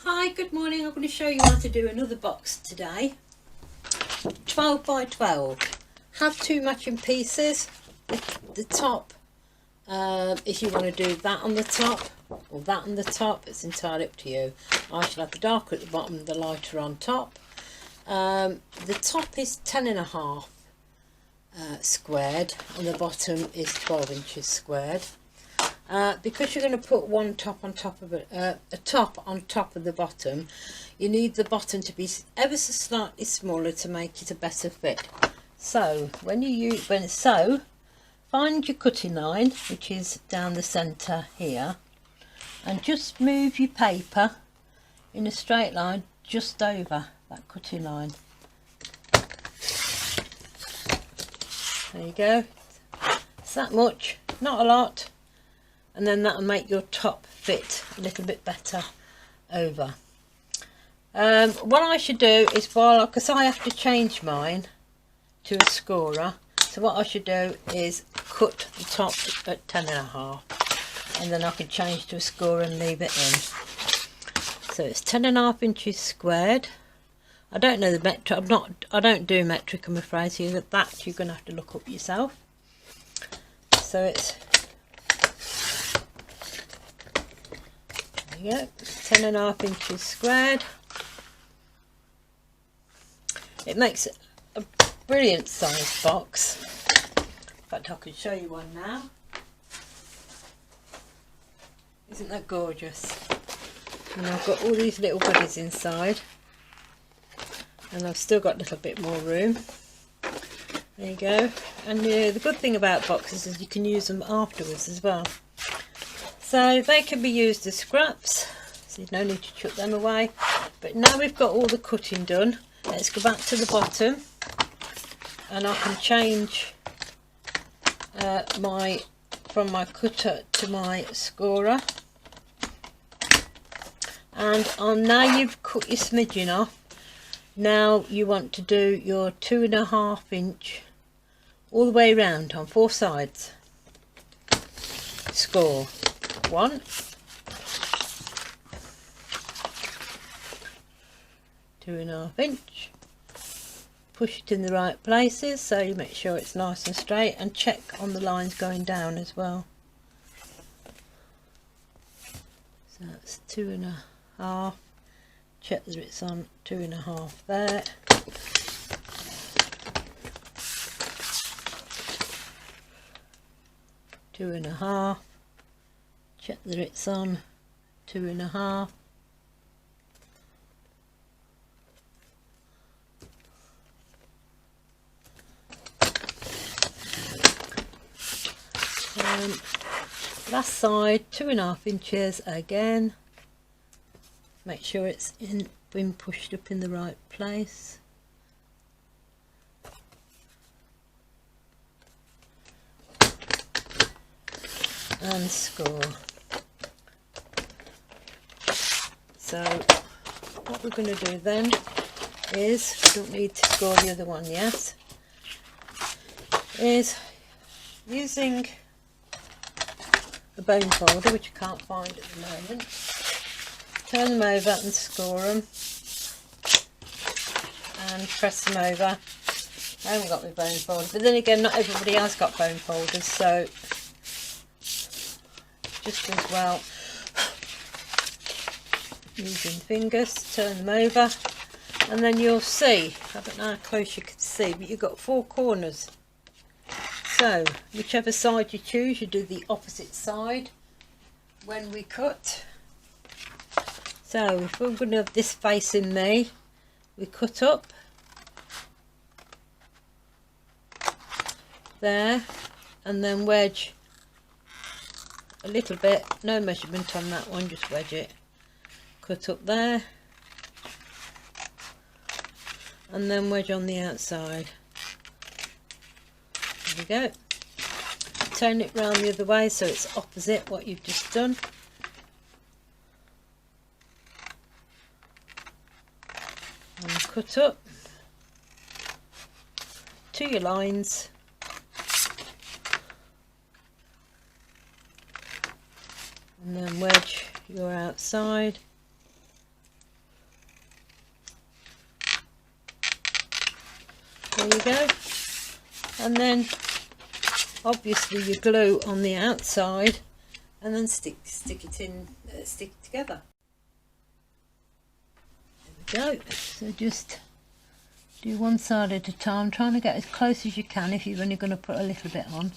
Hi, good morning. I'm going to show you how to do another box today. 12 by 12. Have two matching pieces. The top, if you want to do that on the top or that on the top, it's entirely up to you. I shall have the darker at the bottom and the lighter on top. The top is 10.5 squared and the bottom is 12 inches squared. Because you're going to put one top on top of a top on top of the bottom, you need the bottom to be ever so slightly smaller to make it a better fit. So find your cutting line, which is down the centre here, and just move your paper in a straight line just over that cutting line. There you go. It's that much, not a lot. And then that'll make your top fit a little bit better over. What I should do is, because I have to change mine to a scorer, so what I should do is cut the top at 10.5, and then I can change to a scorer and leave it in. So it's 10.5 inches squared. I don't know the metric. I don't do metric, I'm afraid. So that you're going to have to look up yourself. So it's, there you go, 10.5 inches squared. It makes a brilliant size box. In fact, I can show you one now. Isn't that gorgeous? And I've got all these little goodies inside, and I've still got a little bit more room. There you go. And the good thing about boxes is you can use them afterwards as well. So they can be used as scraps, so there's no need to chuck them away. But now we've got all the cutting done, let's go back to the bottom, and I can change from my cutter to my scorer. And now you've cut your smidgen off. Now you want to do your 2.5 inch all the way around on 4 sides. Score 1, 2.5 inch. Push it in the right places so you make sure it's nice and straight, and check on the lines going down as well. So that's 2.5. Check that it's on 2.5 there. Two and a half. Check that it's on 2.5. Last side 2.5 inches again. Make sure it's been pushed up in the right place. And score. So what we're going to do then is, we don't need to score the other one yet, is using a bone folder, which I can't find at the moment. Turn them over and score them, and press them over. I haven't got my bone folder, but then again, not everybody has got bone folders, so just as well using fingers to turn them over. And then you'll see, I don't know how close you can see, but you've got 4 corners. So whichever side you choose, you do the opposite side when we cut. So if we're going to have this facing me, we cut up there and then wedge a little bit, no measurement on that one, just wedge it, cut up there and then wedge on the outside. There we go. Turn it round the other way so it's opposite what you've just done. And cut up to your lines and then wedge your outside. There you go. And then obviously you glue on the outside and then stick it in, stick it together. There we go. So just do one side at a time, trying to get as close as you can if you're only going to put a little bit on,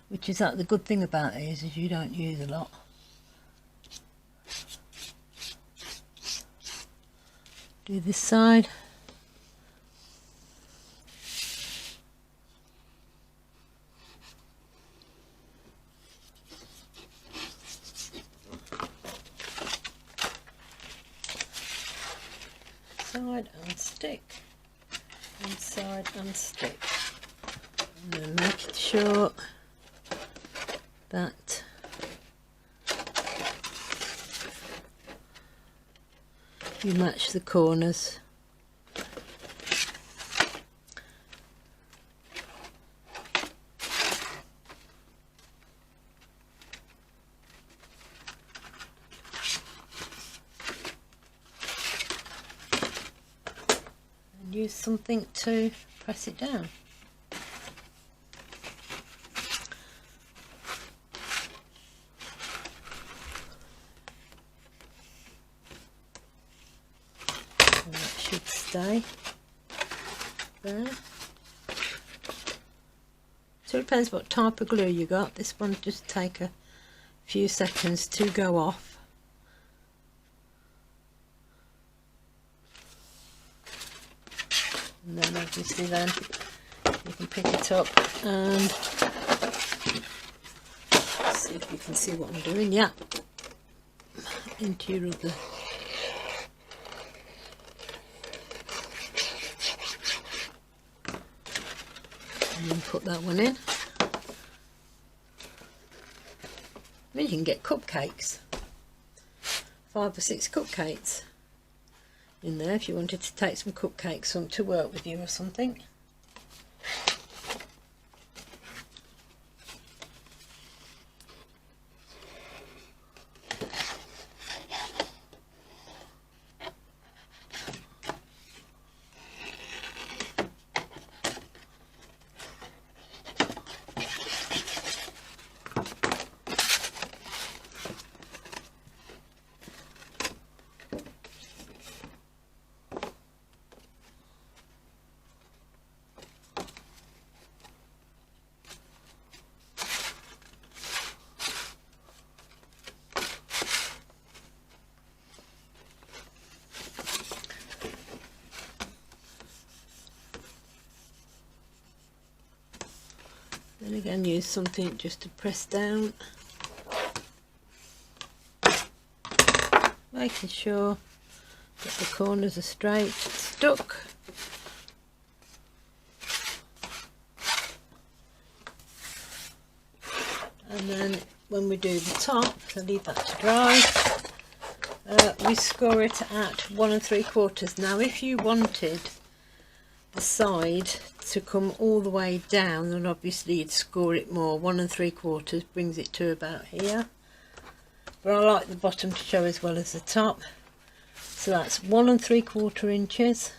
which is that the good thing about it is you don't use a lot. Do this side. Side and stick, and side and stick, and then making sure that you match the corners. Use something to press it down. And that should stay there. So it depends what type of glue you got. This one just take a few seconds to go off. And then obviously then you can pick it up and see if you can see what I'm doing. Yeah, into your other. And then put that one in. I mean, you can get cupcakes, 5 or 6 cupcakes in there if you wanted to take some cupcakes on to work with you or something. Then again, use something just to press down, making sure that the corners are straight, stuck. And then when we do the top, I'll leave that to dry. We score it at 1 3/4. Now if you wanted the side to come all the way down, then obviously you'd score it more. 1 3/4 brings it to about here, but I like the bottom to show as well as the top, so that's 1 3/4 inches.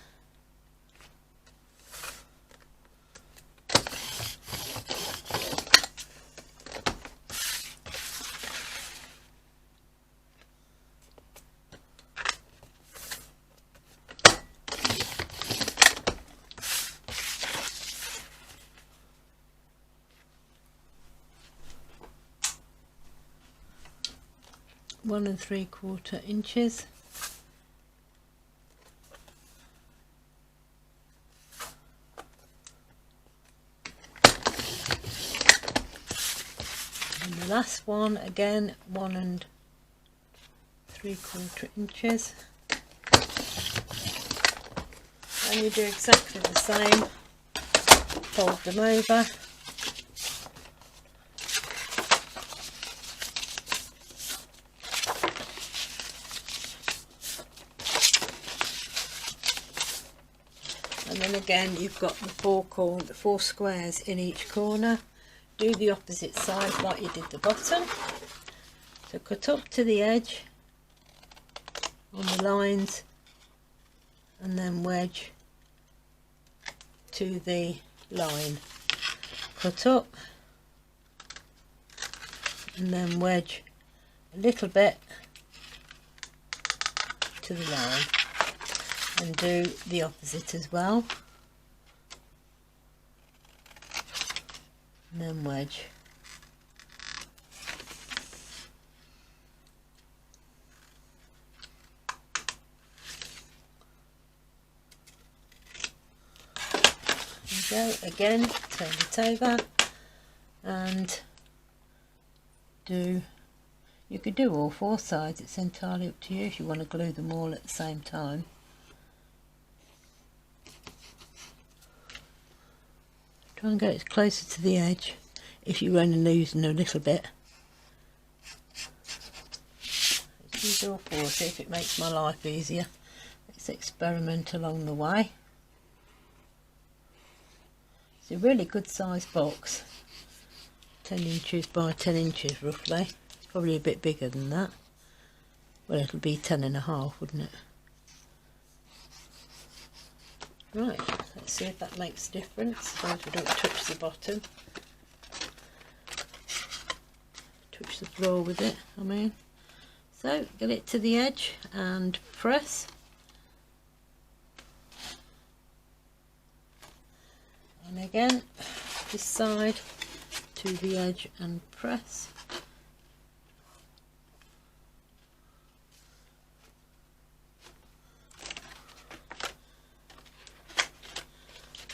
One and 3/4 inches. And the last one again, 1 3/4 inches. And you do exactly the same. Fold them over. And then again you've got the 4 squares in each corner. Do the opposite side like you did the bottom. So So cut up to the edge on the lines and then wedge to the line. Cut up and then wedge a little bit to the line, and do the opposite as well, and then wedge. There we go, again turn it over and do, you could do all four sides, it's entirely up to you if you want to glue them all at the same time. Try and get it closer to the edge if you're only losing a little bit. Let's use all four, see if it makes my life easier. Let's experiment along the way. It's a really good sized box, 10 inches by 10 inches roughly. It's probably a bit bigger than that. Well, it'll be 10.5, wouldn't it? Right, let's see if that makes a difference, as long as we don't touch the bottom. Touch the floor with it, I mean. So, get it to the edge and press. And again, this side to the edge and press.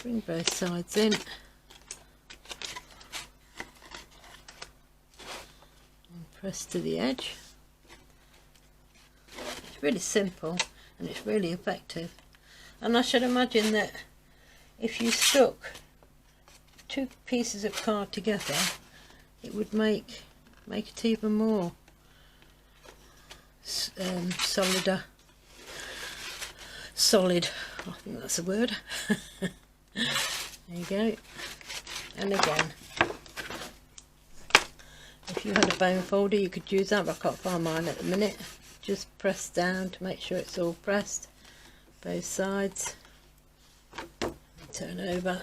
Bring both sides in. And press to the edge. It's really simple and it's really effective. And I should imagine that if you stuck two pieces of card together, it would make it even more solid. I think that's a word. There you go. And again, if you had a bone folder, you could use that, but I can't find mine at the minute. Just press down to make sure it's all pressed, both sides. Turn over.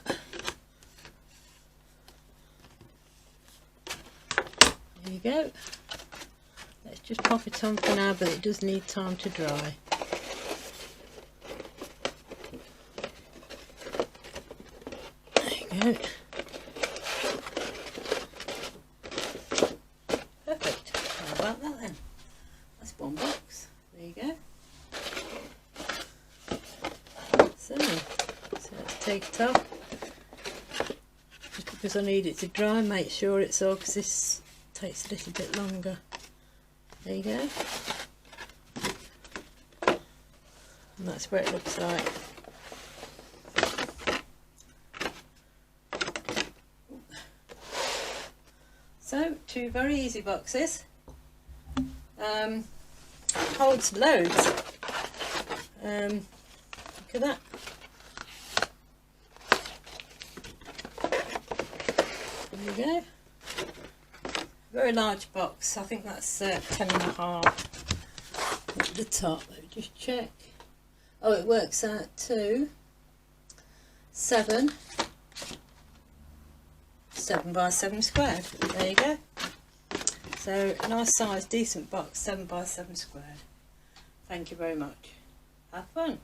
There you go. Let's just pop it on for now, but it does need time to dry. There you go. Perfect. How about that then? That's one box. There you go. So let's take it off. Just because I need it to dry, make sure it's all, because this takes a little bit longer. There you go. And that's what it looks like. So, two very easy boxes. Holds loads. Look at that. There you go. Very large box. I think that's 10.5 at the top. Let me just check. Oh, it works out to 7 by 7 squared. There you go. So nice size, decent box, 7 by 7 squared. Thank you very much. Have fun.